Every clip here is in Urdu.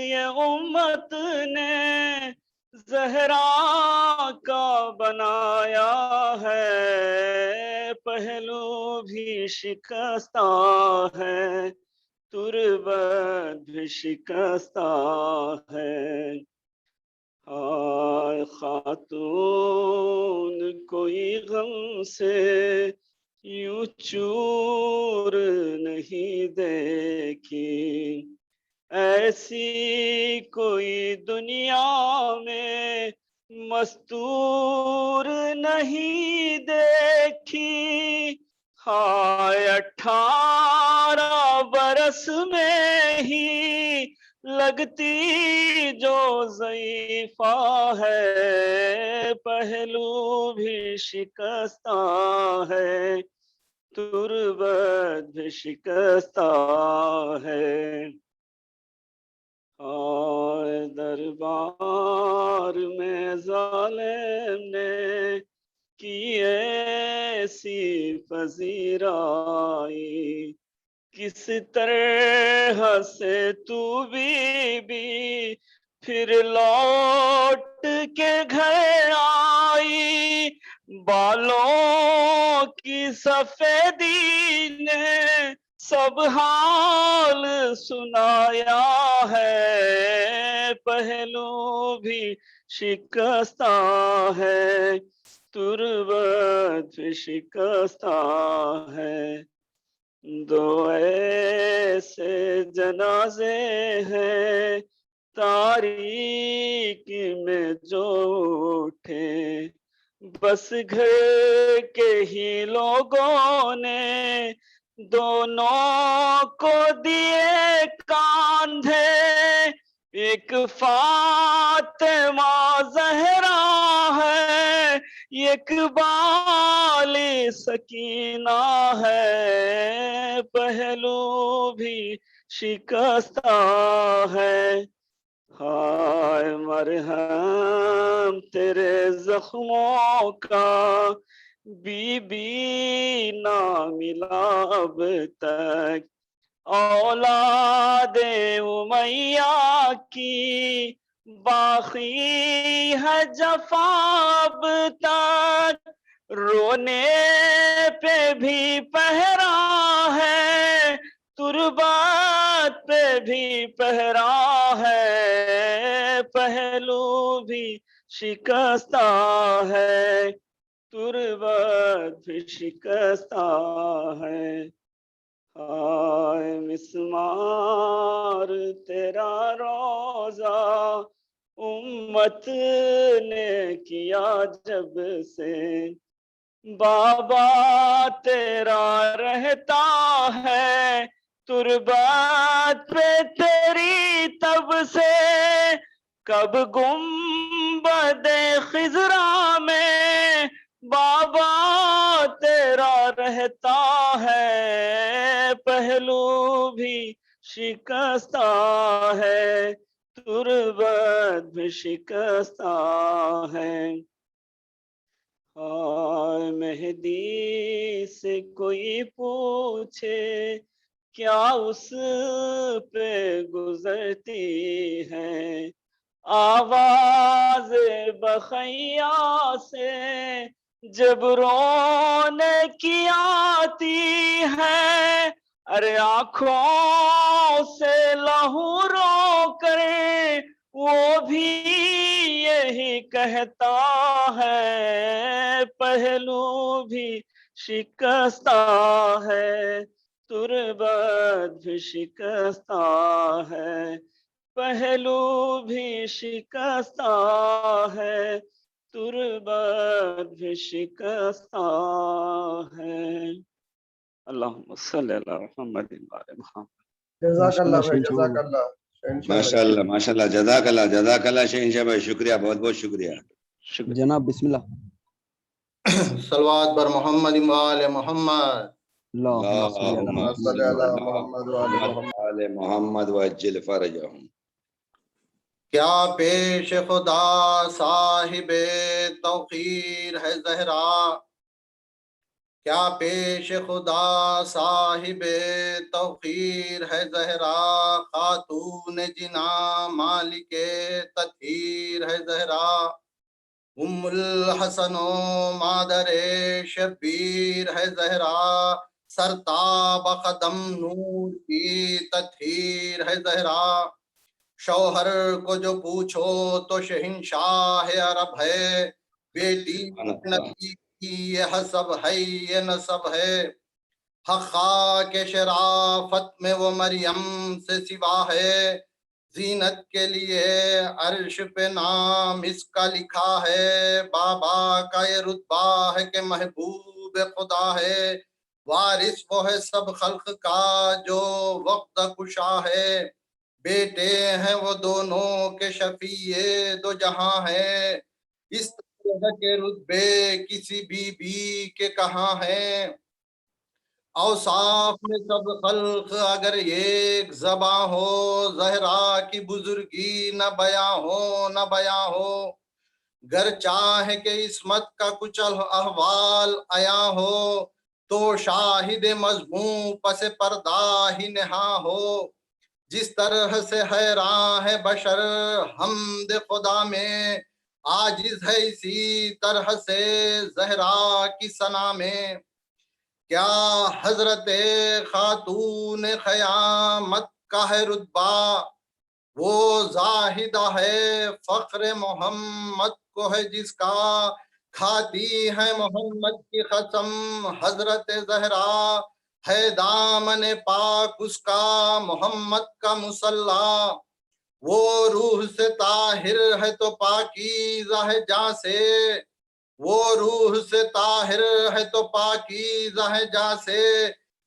یہ امت نے زہرا کا بنایا ہے، پہلو بھی شکستہ ہے، تربت بھی شکستہ ہے۔ ہائے خاتون کوئی غم سے یوں چور نہیں دیکھی، ایسی کوئی دنیا میں مستور نہیں دیکھی۔ ہائے 18 برس میں ہی لگتی جو ضعیفہ ہے، پہلو بھی شکستہ ہے، تربت بھی شکستہ ہے۔ آئے دربار میں ظالم نے کی ایسی پذیرائی، کس طرح سے تو بی پھر لوٹ کے گھر آئی، بالوں کی سفیدی نے سب حال سنایا ہے، پہلو بھی شکستہ ہے، تربت بھی شکستہ ہے۔ دو ایسے جنازے ہیں تاریک میں جو اٹھے، بس گھر کے ہی لوگوں نے دونوں کو دیے کاندھے، ایک فاطمہ زہرا ہے، ایک بالی سکینہ ہے، پہلو بھی شکستہ ہے۔ ہائے مرہم تیرے زخموں کا بی بی نہ ملا اب تک، اولاد امیہ کی باقی ہے جفا اب تک، رونے پہ بھی پہرا ہے، تربت پہ بھی پہرا ہے، پہلو بھی شکستہ ہے، تربت بھی شکستہ ہے۔ ہائے مسمار تیرا روزہ امت نے کیا جب سے، بابا تیرا رہتا ہے تربت پہ تیری تب سے، کب گنبد خضرا میں بابا تیرا رہتا ہے، پہلو بھی شکستہ ہے، تربت بھی شکستہ ہے۔ ہائے مہدی سے کوئی پوچھے کیا اس پہ گزرتی ہے، آواز بخیا سے جب رونے کی آتی ہے، ارے آنکھوں سے لہو رو کر وہ بھی یہی کہتا ہے، پہلو بھی شکستہ ہے، تربت بھی شکستہ ہے، پہلو بھی شکستہ ہے، تربت بھی شکستہ ہے۔ اللہم صلی اللہ محمد وعلی محمد۔ جزاک اللہ بھائی، جزاک اللہ ماشاء اللہ ماشاء اللہ، جزاک اللہ شہنشاہ بھائی، شکریہ، بہت بہت شکریہ جناب بسم اللہ۔ صلوات بر محمد وآل محمد، اللہم صلی علی محمد وآل محمد۔ آل محمد وعجل فرجہم۔ کیا پیش خدا صاحب توقیر ہے زہرا، کیا پیش خدا صاحب توقیر ہے زہرا، خاتون جنا مالک تطہیر ہے زہرا، ام الحسن و مادر شبیر ہے زہرا، سرتاب قدم نور کی تطہیر ہے زہرا، شوہر کو جو پوچھو تو شہنشاہ عرب ہے، بیٹی نبی کی یہ حسب ہے یہ نسب ہے، حقا کے شرافت میں وہ مریم سے سوا ہے، زینت کے لیے عرش پہ نام اس کا لکھا ہے، بابا کا یہ رتبہ ہے کہ محبوب خدا ہے، وارث وہ ہے سب خلق کا جو وقت کشا ہے، بیٹے ہیں وہ دونوں کے شفیع دو جہاں ہے، اس طرح کے رتبے کسی بی کے کہاں ہیں، اوصاف میں سب خلق اگر ایک زباں ہو، زہرا کی بزرگی نہ بیاں ہو نہ بیاں ہو، گر چاہے کہ عصمت کا کچھ احوال عیاں ہو، تو شاہد مضمون پس پردہ ہی نہاں ہو، جس طرح سے حیراں ہے بشر حمد خدا میں، عاجز ہے اسی طرح سے زہرا کی ثنا میں، کیا حضرت خاتون قیامت کا ہے رتبہ، وہ زاہدہ ہے فخر محمد کو ہے جس کا، کھاتی ہے محمد کی قسم حضرت زہرا، ہے دامن پاک اس کا محمد کا مصلی، وہ روح سے طاہر ہے تو پاکیزہ ہے جاں سے، وہ روح سے طاہر ہے تو پاکیزہ ہے جاں سے،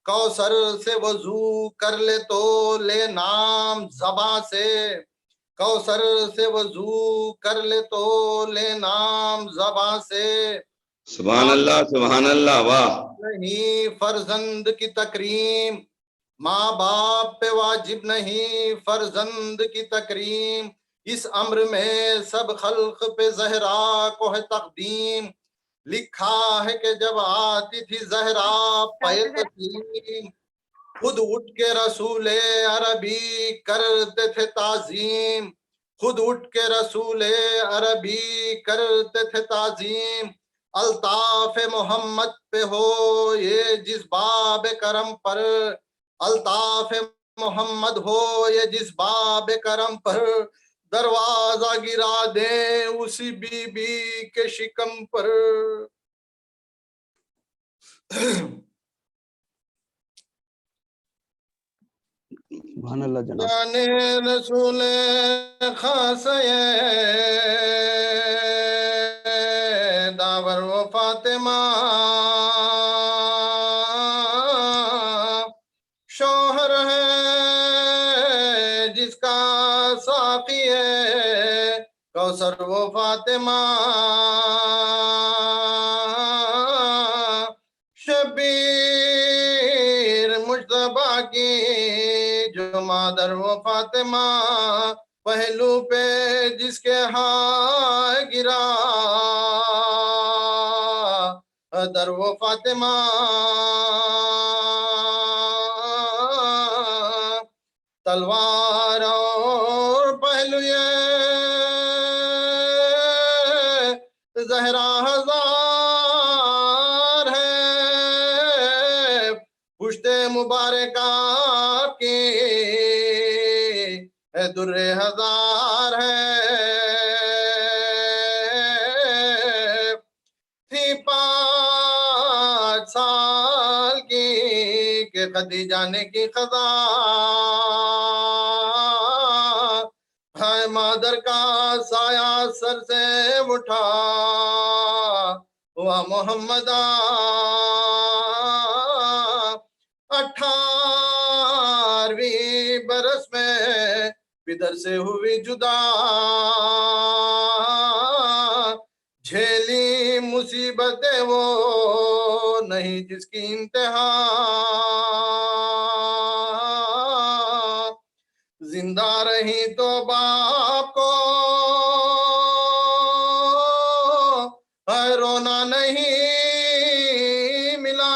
کوثر سے وضو کر لے تو لے نام زباں سے، کوثر سے وضو کر لے تو لے نام زباں سے، سبحان اللہ واہ. نہیں فرزند کی تکریم، ماں باپ پہ واجب نہیں فرزند کی تکریم، اس امر میں سب خلق پہ زہرا کو ہے تقدیم، لکھا ہے کہ جب آتی تھی زہرا پہ تسلیم، خود اٹھ کے رسول عربی کرتے تھے تعظیم، خود اٹھ کے رسول عربی کرتے تھے تعظیم، الطاف محمد پہ ہو یہ جس باب کرم پر، الطاف محمد ہو یہ جس باب کرم پر، دروازہ گرا دیں اسی بی بی کے شکم پر۔ سبحان اللہ جناب. جانے رسول خاص داور و فاطمہ، شوہر ہے جس کا ساقی ہے کوثر و فاطمہ، شبیر مجتبیٰ کی جو مادر و فاطمہ، پہلو پہ جس کے ہاں گرا در و فاطمہ، تلوار اور پہلو یہ زہرا ہزار ہے، پشت مبارکہ کی در ہزار ہے، تھی 5 سال کی کہ خدیجہ نے کی قضا، ہے مادر کا سایہ سر سے اٹھا ہوا محمد، 18ویں برس میں پدر سے ہوئی جدا، جھیلی مصیبتیں وہ نہیں جس کی انتہا، زندہ رہی تو باپ کو رونا نہیں ملا،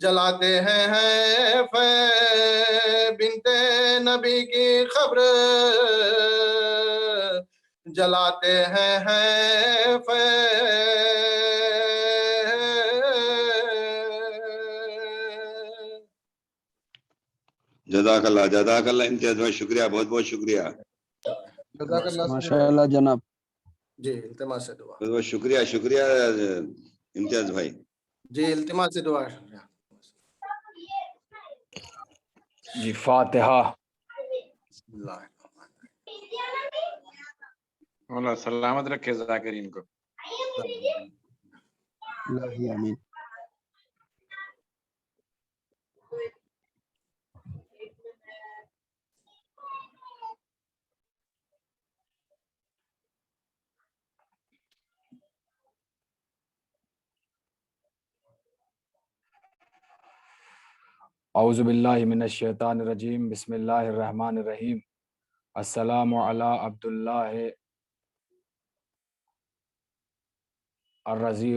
جلاتے ہیں بنتے نبی کی خبر، جلاتے ہیں جزاک اللہ امتیاز بھائی، شکریہ، بہت بہت شکریہ، ماشاء اللہ جناب. جی التماس سے دعا، بہت بہت شکریہ، شکریہ امتیاز بھائی. جی التماس سے دعا. جی فاتحہ. مولا سلامت رکھے ذاکرین کو. الہی آمین. اعوذ باللہ من الشیطان الرجیم، بسم اللہ الرحمن الرحیم. السلام علی عبداللہ الرضی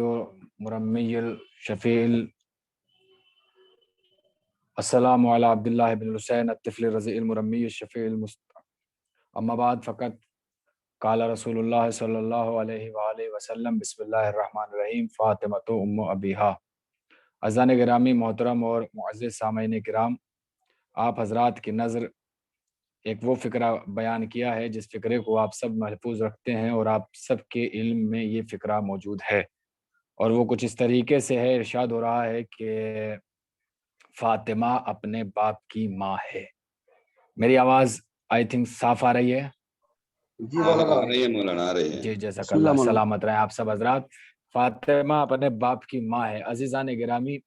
مرمی الشفیع. السلام علی عبداللہ بن حسین الطفل الرضی المرمی الشفیع اما بعد فقط قال رسول اللہ صلی اللہ علیہ وآلہ وسلم بسم اللہ الرحمن الرحیم فاطمۃ ام ابیہا. اذان گرامی محترم اور معزز سامعین کرام، آپ حضرات کی نظر ایک وہ فقرہ بیان کیا ہے جس فقرے کو آپ سب محفوظ رکھتے ہیں اور آپ سب کے علم میں یہ فقرہ موجود ہے، اور وہ کچھ اس طریقے سے ہے. ارشاد ہو رہا ہے کہ فاطمہ اپنے باپ کی ماں ہے. میری آواز آئی تھنک صاف آ رہی ہے؟ جی آ رہی ہے مولانا، آ رہی ہے. جی جزاک بسم اللہ اللہ، مولانا. سلامت رہیں آپ سب حضرات. فاطمہ اپنے باپ کی ماں ہے. عزیزان گرامی،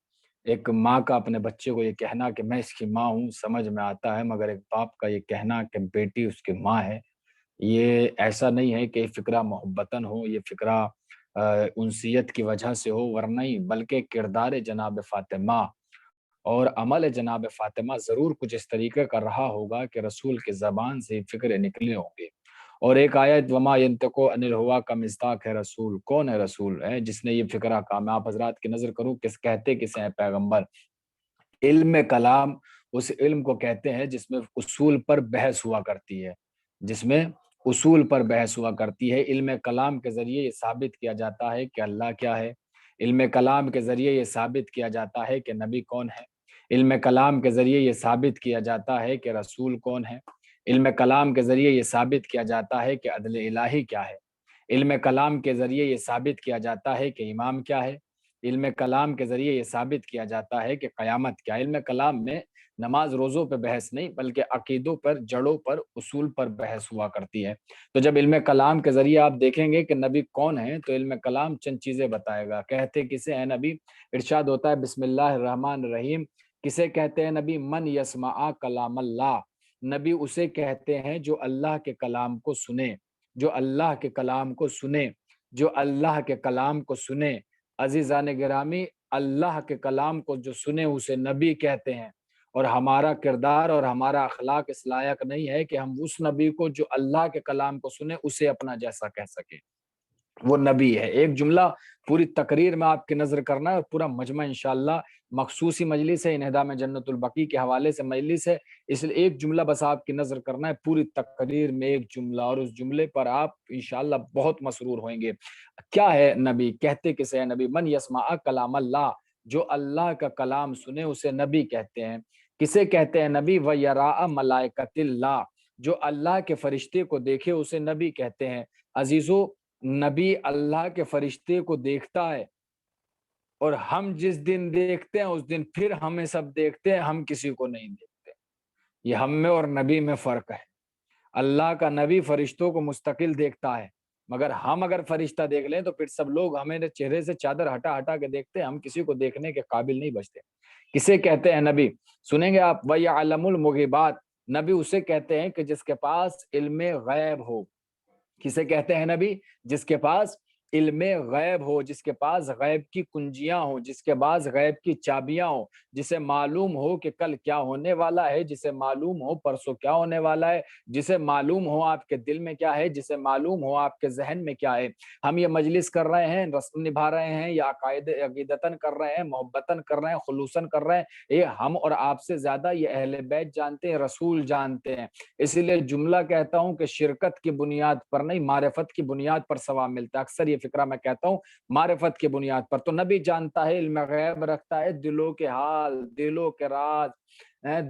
ایک ماں کا اپنے بچے کو یہ کہنا کہ میں اس کی ماں ہوں سمجھ میں آتا ہے، مگر ایک باپ کا یہ کہنا کہ بیٹی اس کی ماں ہے، یہ ایسا نہیں ہے کہ یہ فقرہ محبتاً ہو، یہ فقرہ انسیت کی وجہ سے ہو، ورنہ نہیں، بلکہ کردار جناب فاطمہ اور عمل جناب فاطمہ ضرور کچھ اس طریقے کا رہا ہوگا کہ رسول کے زبان سے فکرے نکلے ہوں گے. اور ایک آیت وما ینطق عن الہوا کا مصداق ہے رسول. کون ہے رسول؟ ہے جس نے یہ فقرہ کہا. میں آپ حضرات کی نظر کروں کس کہتے کسے ہیں پیغمبر. علم کلام اس علم کو کہتے ہیں جس میں اصول پر بحث ہوا کرتی ہے، جس میں اصول پر بحث ہوا کرتی ہے. علم کلام کے ذریعے یہ ثابت کیا جاتا ہے کہ اللہ کیا ہے. علم کلام کے ذریعے یہ ثابت کیا جاتا ہے کہ نبی کون ہے. علم کلام کے ذریعے یہ ثابت کیا جاتا ہے کہ رسول کون ہے. علم کلام کے ذریعے یہ ثابت کیا جاتا ہے کہ عدل الہی کیا ہے. علم کلام کے ذریعے یہ ثابت کیا جاتا ہے کہ امام کیا ہے. علم کلام کے ذریعے یہ ثابت کیا جاتا ہے کہ قیامت کیا. علم کلام میں نماز روزوں پہ بحث نہیں بلکہ عقیدوں پر، جڑوں پر، اصول پر بحث ہوا کرتی ہے. تو جب علم کلام کے ذریعے آپ دیکھیں گے کہ نبی کون ہے تو علم کلام چند چیزیں بتائے گا. کہتے کسے ہیں نبی؟ ارشاد ہوتا ہے بسم اللہ الرحمن الرحیم. کسے کہتے ہیں نبی؟ من یسمع کلام اللہ. نبی اسے کہتے ہیں جو اللہ کے کلام کو سنے، جو اللہ کے کلام کو سنے، جو اللہ کے کلام کو سنے. عزیزان گرامی، اللہ کے کلام کو جو سنے اسے نبی کہتے ہیں. اور ہمارا کردار اور ہمارا اخلاق اس لائق نہیں ہے کہ ہم اس نبی کو جو اللہ کے کلام کو سنے اسے اپنا جیسا کہہ سکیں. وہ نبی ہے. ایک جملہ پوری تقریر میں آپ کی نظر کرنا ہے، اور پورا مجمع انشاءاللہ مخصوصی مجلس ہے، انہدام جنت البقیع کے حوالے سے مجلس ہے، اس لیے ایک جملہ بس آپ کی نظر کرنا ہے پوری تقریر میں، ایک جملہ، اور اس جملے پر آپ انشاءاللہ بہت مسرور ہوئیں گے. کیا ہے نبی؟ کہتے کسے ہیں نبی؟ من یسمع کلام اللہ. جو اللہ کا کلام سنے اسے نبی کہتے ہیں. کسے کہتے ہیں نبی؟ وَيَرَاءَ مَلَائِكَةِ اللَّهِ. جو اللہ کے فرشتے کو دیکھے اسے نبی کہتے ہیں. عزیزو، نبی اللہ کے فرشتے کو دیکھتا ہے، اور ہم جس دن دیکھتے ہیں اس دن پھر ہمیں سب دیکھتے ہیں، ہم کسی کو نہیں دیکھتے. یہ ہم میں اور نبی میں فرق ہے. اللہ کا نبی فرشتوں کو مستقل دیکھتا ہے، مگر ہم اگر فرشتہ دیکھ لیں تو پھر سب لوگ ہمیں چہرے سے چادر ہٹا ہٹا کے دیکھتے ہیں، ہم کسی کو دیکھنے کے قابل نہیں بچتے. کسے کہتے ہیں نبی؟ سنیں گے آپ. وَيَعْلَمُ الْمُغِيبَاتِ. نبی اسے کہتے ہیں کہ جس کے پاس علم غیب ہو. کسے کہتے ہیں نبی؟ جس کے پاس علم غیب ہو، جس کے پاس غیب کی کنجیاں ہوں، جس کے پاس غیب کی چابیاں ہوں، جسے معلوم ہو کہ کل کیا ہونے والا ہے، جسے معلوم ہو پرسوں کیا ہونے والا ہے، جسے معلوم ہو آپ کے دل میں کیا ہے، جسے معلوم ہو آپ کے ذہن میں کیا ہے۔ ہم یہ مجلس کر رہے ہیں، رسم نبھا رہے ہیں، یا عقیدتاً کر رہے ہیں، محبتاً کر رہے ہیں، خلوصاً کر رہے ہیں، یہ ہم اور آپ سے زیادہ یہ اہل بیت جانتے ہیں، رسول جانتے ہیں۔ اسی لیے جملہ کہتا ہوں کہ شرکت کی بنیاد پر نہیں، معرفت کی بنیاد پر ثواب ملتا ہے۔ اکثر یہ فکرہ میں کہتا ہوں معرفت کی بنیاد پر۔ تو نبی جانتا ہے، علم غیب رکھتا ہے، دلوں کے حال، دلوں کے راز،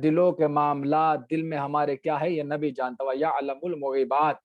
دلوں کے معاملات، دل میں ہمارے کیا ہے، یہ نبی جانتا ہوا۔ یعلم المغیبات،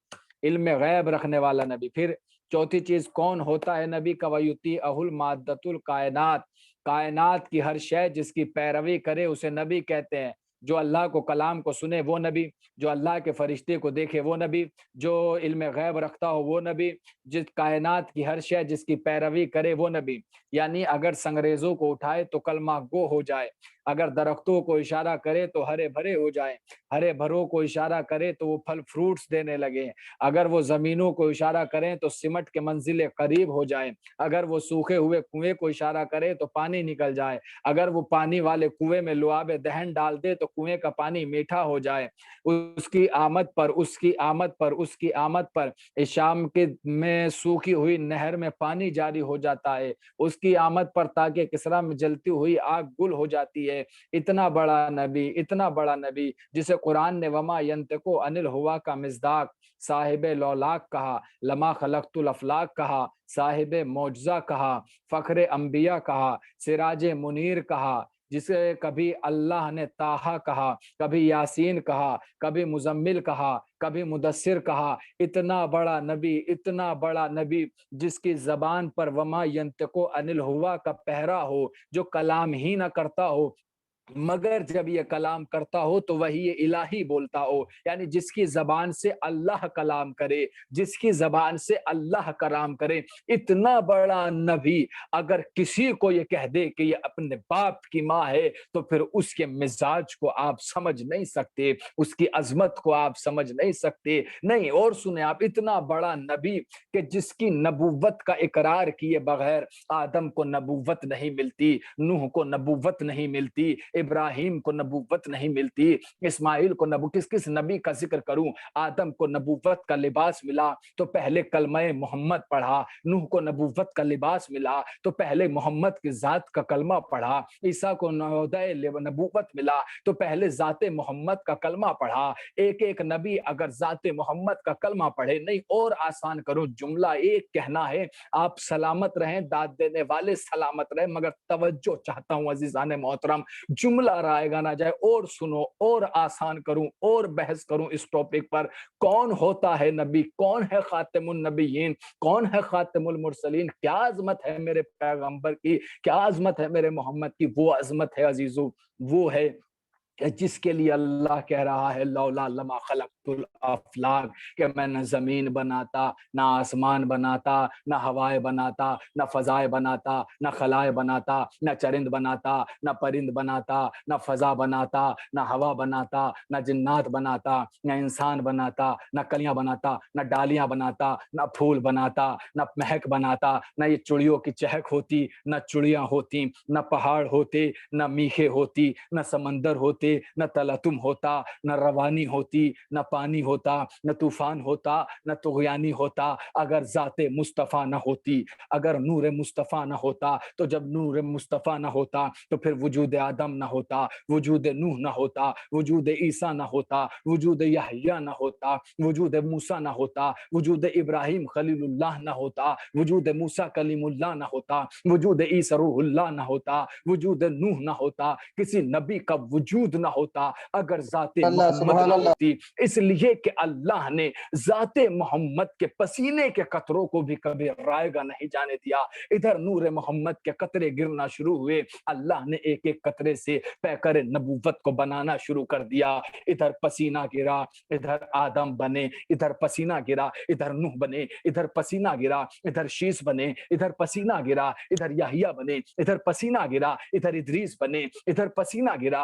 علم غیب رکھنے والا نبی۔ پھر چوتھی چیز کون ہوتا ہے نبی کا؟ وَيُطِيعُهُ الْمَادَّةُ الْكَائِنَات، کائنات کی ہر شے جس کی پیروی کرے اسے نبی کہتے ہیں۔ جو اللہ کو کلام کو سنے وہ نبی، جو اللہ کے فرشتے کو دیکھے وہ نبی، جو علم غیب رکھتا ہو وہ نبی، جس کائنات کی ہر شے جس کی پیروی کرے وہ نبی۔ یعنی اگر سنگریزوں کو اٹھائے تو کلمہ گو ہو جائے، اگر درختوں کو اشارہ کرے تو ہرے بھرے ہو جائیں، ہرے بھروں کو اشارہ کرے تو وہ پھل فروٹس دینے لگے، اگر وہ زمینوں کو اشارہ کریں تو سمٹ کے منزل قریب ہو جائیں، اگر وہ سوکھے ہوئے کنویں کو اشارہ کرے تو پانی نکل جائے، اگر وہ پانی والے کنویں میں لعاب دہن ڈال دے تو کنویں کا پانی میٹھا ہو جائے۔ اس کی آمد پر، اس کی آمد پر، اس کی آمد پر شام کے میں سوکھی ہوئی نہر میں پانی جاری ہو جاتا ہے، اس کی آمد پر تاکہ کسرا میں جلتی ہوئی آگ گل ہو جاتی ہے۔ اتنا بڑا نبی، اتنا بڑا نبی جسے قرآن نے وما ینطق عن الہوا کا مصداق، صاحب لولاک کہا، لما خلقت الافلاک کہا، صاحب معجزہ کہا، فخر انبیاء کہا، سراج منیر کہا، جسے کبھی اللہ نے طٰہٰ کہا، کبھی یاسین کہا، کبھی مزمل کہا، کبھی مدثر کہا۔ اتنا بڑا نبی، اتنا بڑا نبی جس کی زبان پر وما ینطق عن الہوا کا پہرا ہو، جو کلام ہی نہ کرتا ہو مگر جب یہ کلام کرتا ہو تو وہی الہی بولتا ہو، یعنی جس کی زبان سے اللہ کلام کرے، جس کی زبان سے اللہ کلام کرے۔ اتنا بڑا نبی اگر کسی کو یہ کہہ دے کہ یہ اپنے باپ کی ماں ہے تو پھر اس کے مزاج کو آپ سمجھ نہیں سکتے، اس کی عظمت کو آپ سمجھ نہیں سکتے۔ نہیں، اور سنیں آپ، اتنا بڑا نبی کہ جس کی نبوت کا اقرار کیے بغیر آدم کو نبوت نہیں ملتی، نوح کو نبوت نہیں ملتی، ابراہیم کو نبوت نہیں ملتی، اسماعیل کو کس نبی کا ذکر کروں؟ آدم کو نبوت کا لباس ملا تو پہلے کلمہ محمد پڑھا، نوح کو نبوت کا لباس ملا تو پہلے محمد کی ذات کا کلمہ پڑھا، عیسیٰ کو نبوت ملا تو پہلے ذات محمد کا کلمہ پڑھا۔ ایک ایک نبی اگر ذات محمد کا کلمہ پڑھے، نہیں اور آسان کروں، جملہ ایک کہنا ہے، آپ سلامت رہیں، داد دینے والے سلامت رہیں، مگر توجہ چاہتا ہوں عزیزان محترم، جملہ رائے گا نہ جائے۔ اور سنو، اور آسان کروں، اور بحث کروں اس ٹاپک پر، کون ہوتا ہے نبی؟ کون ہے خاتم النبیین؟ کون ہے خاتم المرسلین؟ کیا عظمت ہے میرے پیغمبر کی، کیا عظمت ہے میرے محمد کی؟ وہ عظمت ہے عزیزو، وہ ہے جس کے لیے اللہ کہہ رہا ہے لولا لما خلقت الافلاک، کہ میں نہ زمین بناتا، نہ آسمان بناتا، نہ ہوائیں بناتا، نہ فضائیں بناتا، نہ خلائیں بناتا، نہ چرند بناتا، نہ پرند بناتا، نہ فضا بناتا، نہ ہوا بناتا، نہ جنات بناتا، نہ انسان بناتا، نہ کلیاں بناتا، نہ ڈالیاں بناتا، نہ پھول بناتا، نہ مہک بناتا، نہ یہ چڑیوں کی چہک ہوتی، نہ چڑیاں ہوتی، نہ پہاڑ ہوتے، نہ میخیں ہوتی، نہ سمندر ہوتے، نہ تلتم ہوتا، نہ روانی ہوتی، نہ پانی ہوتا، نہ طوفان ہوتا، نہ طغیانی ہوتا، اگر ذات مصطفیٰ نہ ہوتی، اگر نور مصطفیٰ نہ ہوتا، تو جب نور مصطفیٰ نہ ہوتا تو پھر وجود آدم نہ ہوتا، وجود نوح نہ ہوتا، وجود عیسیٰ نہ ہوتا، وجود یحییٰ نہ ہوتا، وجود موسیٰ نہ ہوتا، وجود ابراہیم خلیل اللہ نہ ہوتا، وجود موسیٰ کلیم اللہ نہ ہوتا، وجود عیسیٰ روح اللہ نہ ہوتا، وجود نوح نہ ہوتا، کسی نبی کا وجود نہ ہوتا اگر ذات محمد نہ ہوتی۔ اس لیے کہ اللہ نے ذات محمد کے پسینے کے قطروں کو بھی کبھی رائے گا نہیں جانے دیا۔ ادھر نور محمد کے قطرے گرنا شروع ہوئے، اللہ نے ایک ایک قطرے سے پیکر نبوت کو بنانا شروع کر دیا۔ ادھر پسینہ گرا، ادھر آدم بنے، ادھر پسینہ گرا، ادھر نوح بنے، ادھر پسینہ گرا، ادھر شیس بنے، ادھر پسینہ گرا، ادھر یحییٰ بنے، ادھر پسینہ گرا، ادھر ادریس بنے، ادھر پسینہ گرا،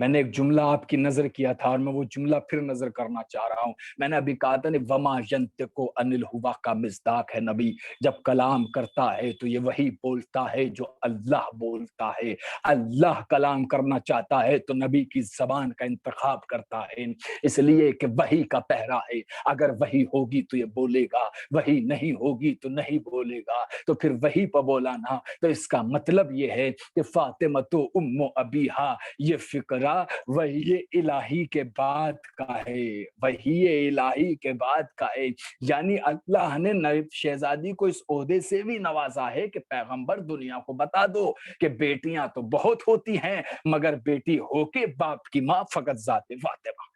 میں نے ایک جملہ آپ کی نظر کیا تھا اور میں وہ جملہ پھر نظر کرنا چاہ رہا ہوں. میں نے ابھی کہا تھا وما ینطق عن الہویٰ کا مصداق ہے نبی. جب کلام کرتا ہے تو یہ وہی بولتا ہے جو اللہ بولتا ہے. اللہ کلام کرنا چاہتا ہے تو نبی کی زبان کا انتخاب کرتا ہے، اس لیے کہ وحی کا پہرا ہے. اگر وحی ہوگی تو یہ بولے گا، وحی نہیں ہوگی تو نہیں بولے گا. تو پھر وحی پہ بولا نا، تو اس کا مطلب یہ ہے کہ فاطمہ تو ام ابیہا، یہ فقرہ وحی الہی کے بعد کا ہے، وحی الہی کے بعد کا ہے. یعنی اللہ نے شہزادی کو اس عہدے سے بھی نوازا ہے کہ پیغمبر دنیا کو بتا دو کہ بیٹیاں تو بہت ہوتی ہیں مگر بیٹی ہو کے باپ کی ماں فقط ذات فاطمہ،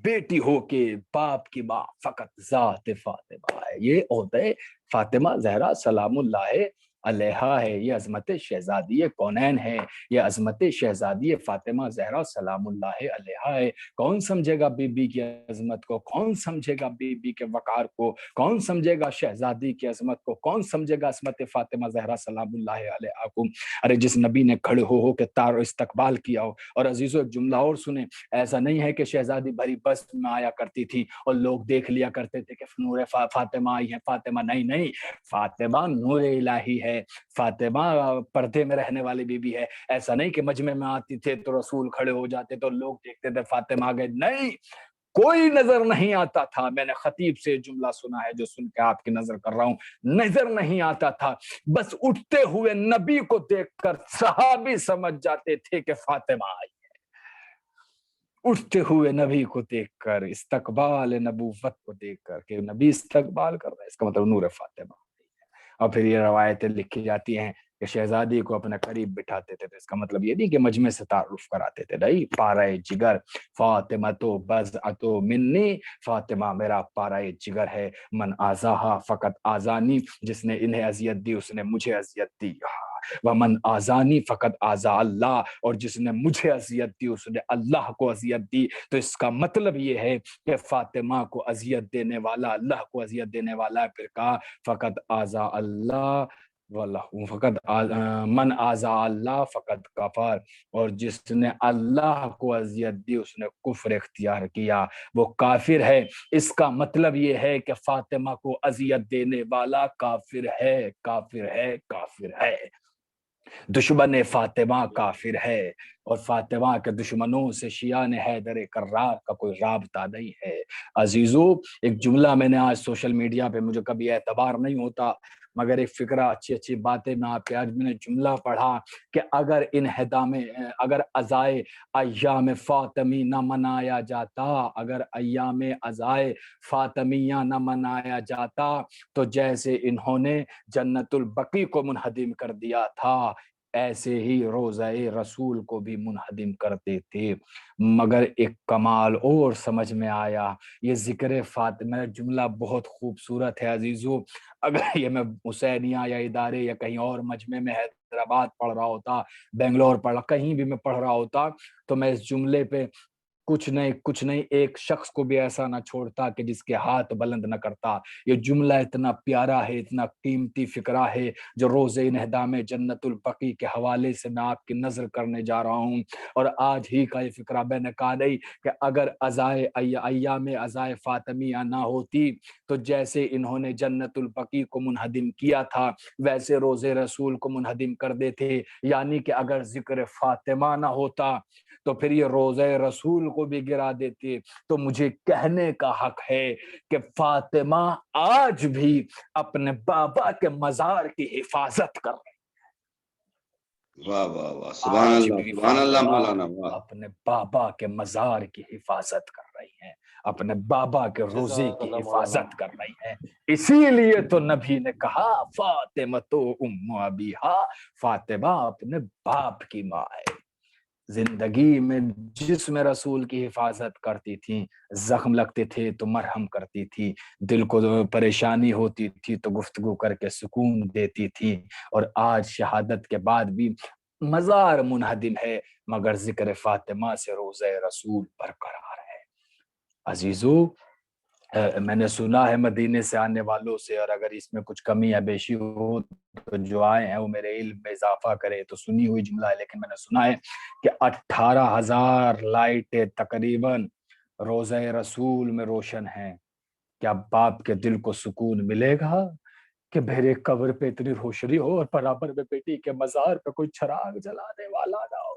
بیٹی ہو کے باپ کی ماں فقط ذات فاطمہ ہے. یہ عہدہ فاطمہ زہرا سلام اللہ علیہا ہے. یہ عظمت شہزادی کونین ہے، یہ عظمت شہزادی فاطمہ زہرا سلام اللہ علیہا ہے. کون سمجھے گا بی بی کی عظمت کو، کون سمجھے گا بی بی کے وقار کو، کون سمجھے گا شہزادی کی عظمت کو، کون سمجھے گا عظمت فاطمہ زہرا سلام اللہ علیہا کو. ارے جس نبی نے کھڑے ہو کے تار استقبال کیا ہو. اور عزیزو ایک جملہ اور سنیں، ایسا نہیں ہے کہ شہزادی بھری بس میں آیا کرتی تھی اور لوگ دیکھ لیا کرتے تھے کہ نور فاطمہ آئی ہے. فاطمہ نہیں، فاطمہ نور الہی ہے، فاطمہ پردے میں رہنے والی بی بی ہے. ایسا نہیں کہ مجمع میں آتی تھے تو رسول کھڑے ہو جاتے تو لوگ دیکھتے تھے فاطمہ آ گئے، نہیں، کوئی نظر نہیں آتا تھا. میں نے خطیب سے جملہ سنا ہے جو سن کے آپ کی نظر کر رہا ہوں، نظر نہیں آتا تھا. بس اٹھتے ہوئے نبی کو دیکھ کر صحابی سمجھ جاتے تھے کہ فاطمہ آئی. اٹھتے ہوئے نبی کو دیکھ کر، استقبال نبوت کو دیکھ کر کہ نبی استقبال کر رہا ہے، اس کا مطلب نور فاطمہ. اور پھر یہ روایتیں لکھی جاتی ہیں کہ شہزادی کو اپنے قریب بٹھاتے تھے، تو اس کا مطلب یہ نہیں کہ مجمع سے تعارف کراتے تھے، نہیں. پارہ جگر فاطمہ تو بضعۃ منی، فاطمہ میرا پارہ جگر ہے. من آزاہا فقط آزانی، جس نے انہیں اذیت دی اس نے مجھے اذیت دی. ومن آزانی فقط آزا اللہ، اور جس نے مجھے اذیت دی اس نے اللہ کو اذیت دی. تو اس کا مطلب یہ ہے کہ فاطمہ کو اذیت دینے والا اللہ کو اذیت دینے والا ہے. پھر کہا فقط آزا اللہ فقط من آزا اللہ فقط کفر، اور جس نے اللہ کو اذیت دی اس نے کفر اختیار کیا، وہ کافر ہے. اس کا مطلب یہ ہے کہ فاطمہ کو اذیت دینے والا کافر ہے، کافر ہے، کافر ہے. دشمن فاطمہ کافر ہے، اور فاطمہ کے دشمنوں سے شیعہ نے حیدر کرار کا کوئی رابطہ نہیں ہے. عزیزو ایک جملہ میں نے آج سوشل میڈیا پہ، مجھے کبھی اعتبار نہیں ہوتا مگر ایک فکرہ اچھی باتیں میں آپ کے، آج میں نے جملہ پڑھا کہ اگر عزائے ایام فاطمی نہ منایا جاتا، اگر ایام عزائے فاطمیہ نہ منایا جاتا تو جیسے انہوں نے جنت البقیع کو منہدم کر دیا تھا ایسے ہی روضہ رسول کو بھی منہدم کرتے تھے. مگر ایک کمال اور سمجھ میں آیا، یہ ذکر فاطمہ جملہ بہت خوبصورت ہے عزیزو. اگر یہ میں حسینیہ یا ادارے یا کہیں اور مجمع میں حیدرآباد پڑھ رہا ہوتا، بنگلور کہیں بھی میں پڑھ رہا ہوتا، تو میں اس جملے پہ کچھ نہیں ایک شخص کو بھی ایسا نہ چھوڑتا کہ جس کے ہاتھ بلند نہ کرتا. یہ جملہ اتنا پیارا ہے، اتنا قیمتی فکرہ ہے جو روز انہدام جنت البقیع کے حوالے سے میں آپ کی نظر کرنے جا رہا ہوں. اور آج ہی کا یہ فکرہ میں نے کہا نہیں کہ اگر ایام عزائے فاطمیہ نہ ہوتی تو جیسے انہوں نے جنت البقیع کو منہدم کیا تھا ویسے روز رسول کو منہدم کر دیتے. یعنی کہ اگر ذکر فاطمہ نہ ہوتا تو پھر یہ روزہ رسول کو بھی گرا دیتے. تو مجھے کہنے کا حق ہے کہ فاطمہ آج بھی اپنے بابا کے مزار کی حفاظت کر رہی ہے. واہ واہ واہ، سبحان اللہ، سبحان اللہ مولانا، واہ. اپنے بابا کے مزار کی حفاظت کر رہی ہیں، اپنے بابا کے روزے کی حفاظت کر رہی ہیں. اسی لیے تو نبی نے کہا فاطمہ تو ام ابیہا، فاطمہ اپنے باپ کی ماں ہے. زندگی میں جسم رسول کی حفاظت کرتی تھی، زخم لگتے تھے تو مرہم کرتی تھی، دل کو پریشانی ہوتی تھی تو گفتگو کر کے سکون دیتی تھی. اور آج شہادت کے بعد بھی مزار منہدم ہے مگر ذکر فاطمہ سے روزہ رسول برقرار ہے. عزیزو میں نے سنا ہے مدینے سے آنے والوں سے، اور اگر اس میں کچھ کمی یا بیشی ہو تو جو آئے ہیں وہ میرے علم میں اضافہ کرے، تو سنی ہوئی جملہ ہے، لیکن میں نے سنا ہے کہ 18,000 لائٹیں تقریباً روزہ رسول میں روشن ہیں۔ کیا باپ کے دل کو سکون ملے گا کہ میرے قبر پہ اتنی روشنی ہو اور برابر میں بیٹی کے مزار پہ کوئی چراغ جلانے والا نہ ہو؟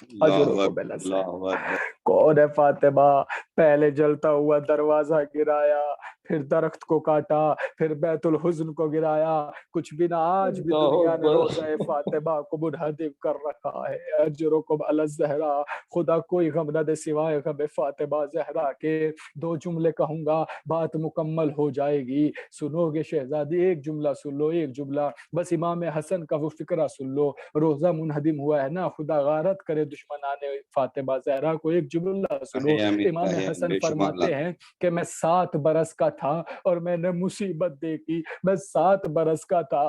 اللہ اکبر، اللہ اکبر۔ کون ہے فاطمہ؟ پہلے جلتا ہوا دروازہ گرایا، پھر درخت کو کاٹا، پھر بیت الحزن کو گرایا، کچھ بھی نہ آج بھی دنیا نے روزہ فاطمہ کو منہدم کر رکھا ہے۔ اجرکم علی الزہرا، خدا کوئی غم نہ دے سوائے غم فاطمہ زہرا کے۔ 2 جملے کہوں گا، بات مکمل ہو جائے گی۔ سنو گے شہزادی؟ ایک جملہ سن لو، ایک جملہ بس، امام حسن کا وہ فقرہ سن لو۔ روزہ منہدم ہوا ہے نا، خدا غارت کرے دشمنان فاطمہ زہرا کو۔ ایک جملہ سنو، امام حسن فرماتے ہیں کہ میں 7 برس کا تھا اور میں نے مصیبت دیکھی۔ میں 7 برس کا تھا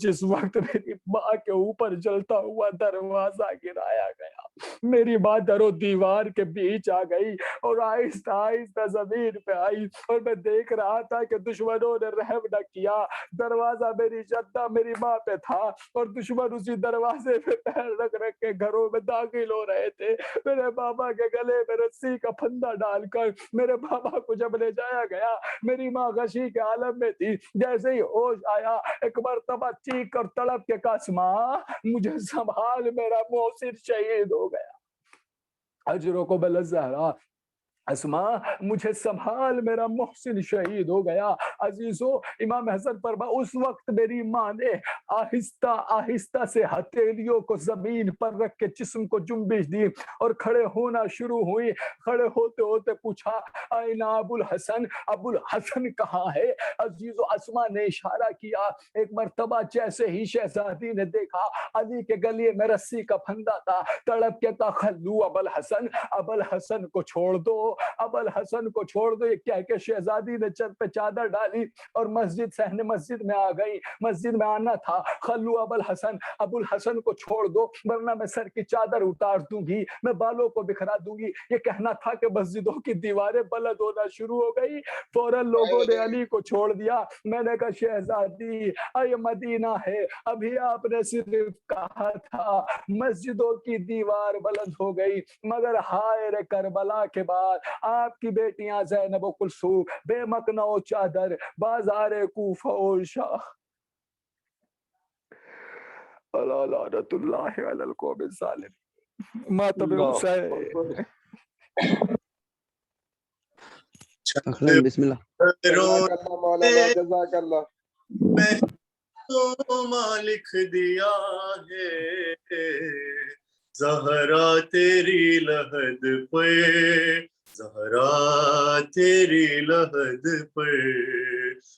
جس وقت میری ماں کے اوپر جلتا ہوا دروازہ گرایا گیا۔ میری ماں در و دیوار کے بیچ آ گئی اور آہستہ آہستہ زمین پہ آئی، اور میں دیکھ رہا تھا کہ دشمنوں نے رحم نہ کیا۔ دروازہ میری جدہ میری ماں پہ تھا اور دشمن اسی دروازے پہ پیر رکھ رکھ کے گھروں میں داخل ہو رہے تھے۔ میرے بابا کے گلے میں رسی کا پھندا ڈال کر میرے بابا کو جب لے جایا گیا، میری ماں غشی کے عالم میں تھی۔ جیسے ہی ہوش آیا، ایک مرتبہ چیخ کر تڑپ کے کہا، اسماء مجھے سنبھال، میرا محسن شہید ہو گیا۔ اجرکم علی الزہرا، اسماء مجھے سنبھال، میرا محسن شہید ہو گیا۔ عزیزو، امام حسن فرما اس وقت میری ماں نے آہستہ آہستہ سے ہتھیلیوں کو زمین پر رکھ کے جسم کو جنبش دی اور کھڑے ہونا شروع ہوئی۔ کھڑے ہوتے ہوتے پوچھا، آئین ابو الحسن؟ ابو الحسن کہاں ہے؟ عزیزو، اسماء نے اشارہ کیا۔ ایک مرتبہ جیسے ہی شہزادی نے دیکھا علی کے گلے میں رسی کا پھندا تھا، تڑپ کے کہا، خلو ابو الحسن، ابو الحسن کو چھوڑ دو، ابو الحسن کو چھوڑ دو۔ یہ کہہ کے شہزادی نے چر پہ چادر ڈالی اور صحن مسجد میں آ گئی۔ مسجد میں آنا تھا، خلو ابو الحسن، ابو الحسن کو چھوڑ دو ورنہ میں سر کی چادر اتار دوں گی، میں بالوں کو بکھرا دوں گی۔ یہ کہنا تھا کہ مسجدوں کی دیواریں بلند ہونا شروع ہو گئی۔ فوراً لوگوں نے علی کو چھوڑ دیا۔ میں نے کہا، شہزادی یہ مدینہ ہے، ابھی آپ نے صرف کہا تھا مسجدوں کی دیوار بلند ہو گئی، مگر ہائے رے کربلا کے بعد آپ کی بیٹیاں زینب و کلثوم بے مکنا و چادر بازار کوفہ و شاہ۔ اللہ لعنت اللہ علی القوم الظالمین۔ ماتم حسین۔ اخلاق بسم اللہ۔ جزاک اللہ۔ میں تو مالک دیا ہے زہرا تیری لحد پہ، زہرا تیری لحد پہ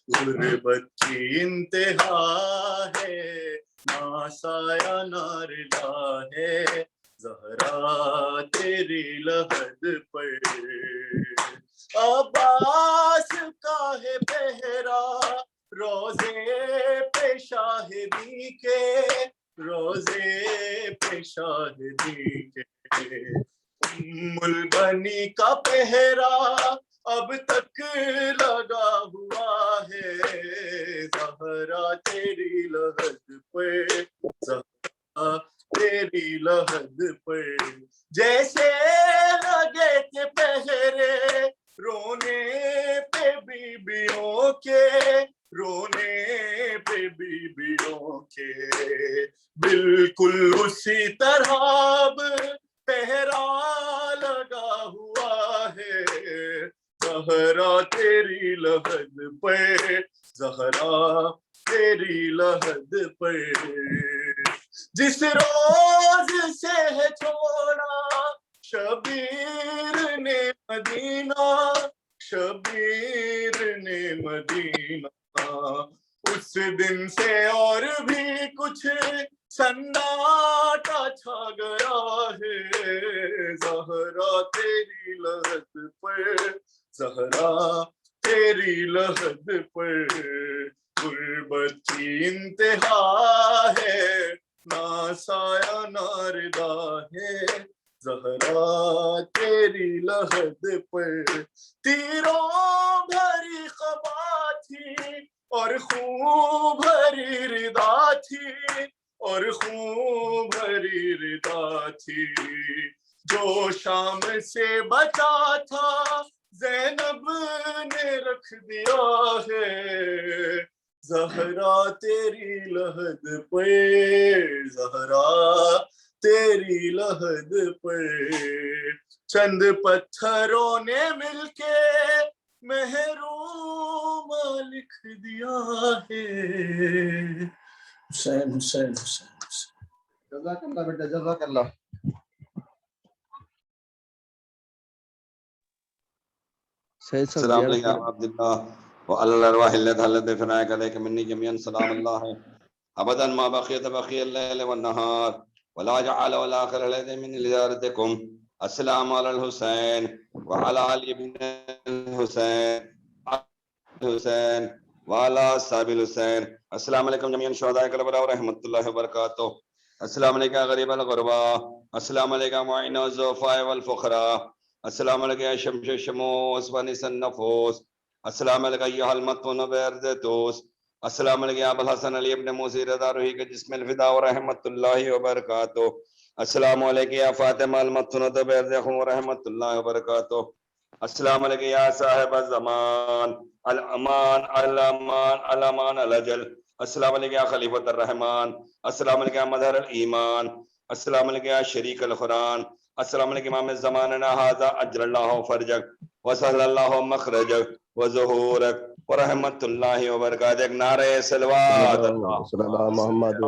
غربت کی انتہا ہے، نہ سایہ نہ رضا ہے، زہرا تیری لحد پہ۔ عباس کا ہے پہرا روزے پہ شاہدی کے، روزے پہ شاہدی کے، البنی کا پہرا اب تک لگا ہوا ہے، زہرا تیری لحد پہ، زہرا تیری لحد پہ، جیسے لگے تھے پہرے رونے پہ بیبیوں کے، رونے پہ بیبیوں کے، بالکل اسی طرح اب پہرا لگا ہوا ہے، زہرا تیری لحد پہ، زہرا تیری لحد پہ۔ جس روز سے ہے چھوڑا شبیر نے مدینہ، شبیر نے مدینہ، اس دن سے اور بھی کچھ سناٹا چھا گیا ہے، زہرا تیری لحد پہ، زہرا تیری لحد پہ غربت کی انتہا ہے، نہ سایہ نہ رضا ہے، زہرا تیری لحد پہ۔ تیروں اور خون بھری ردا تھی جو شام سے بچا تھا زینب نے رکھ دیا ہے زہرا تیری لحد پہ زہرا تیری لحد پہ چند پتھروں نے مل کے محروم لکھ دیا ہے حسین حسین حسین جزاک اللہ بیٹا جزاک اللہ سید صاحب السلام زیارت علیکم عبداللہ وعلى الأرواح التي حلت بفنائك عليك مني جميعا سلام الله أبدا ما بقيت بقي الليل والنهار ولا جعل ولا آخر لدي من لزارتكم السلام على الحسين وعلى علي بن الحسين وعلى أصحاب الحسين السلام عليكم جميعا شهداء كربلاء ورحمة الله وبركاته السلام عليكم غريب الغرباء السلام عليكم معين الزوفاء والفقراء السلام عليكم يا شمس الشموس ونس النفوس السلام علیکم ایھا المطمئن بردتوس السلام علیکم ابو الحسن علی ابن موسی رضا روحی کے جسم الفدا ورحمۃ اللہ وبرکاتہ السلام علیکم یا فاطمہ المطمئنۃ بردخم ورحمۃ اللہ وبرکاتہ السلام علیکم یا صاحب الزمان الامان الامان الامان الاجل السلام علیکم یا خلیفۃ الرحمن السلام علیکم یا مظہر الایمان السلام علیکم یا شریک القرآن السلام علیکم امام زماننا ھذا اجر اللہ فرجک وسهل اللہ مخرجک وظہورک ورحمۃ اللہ وبرکاتہ. ایک نعرہ صلوات صلی اللہ محمد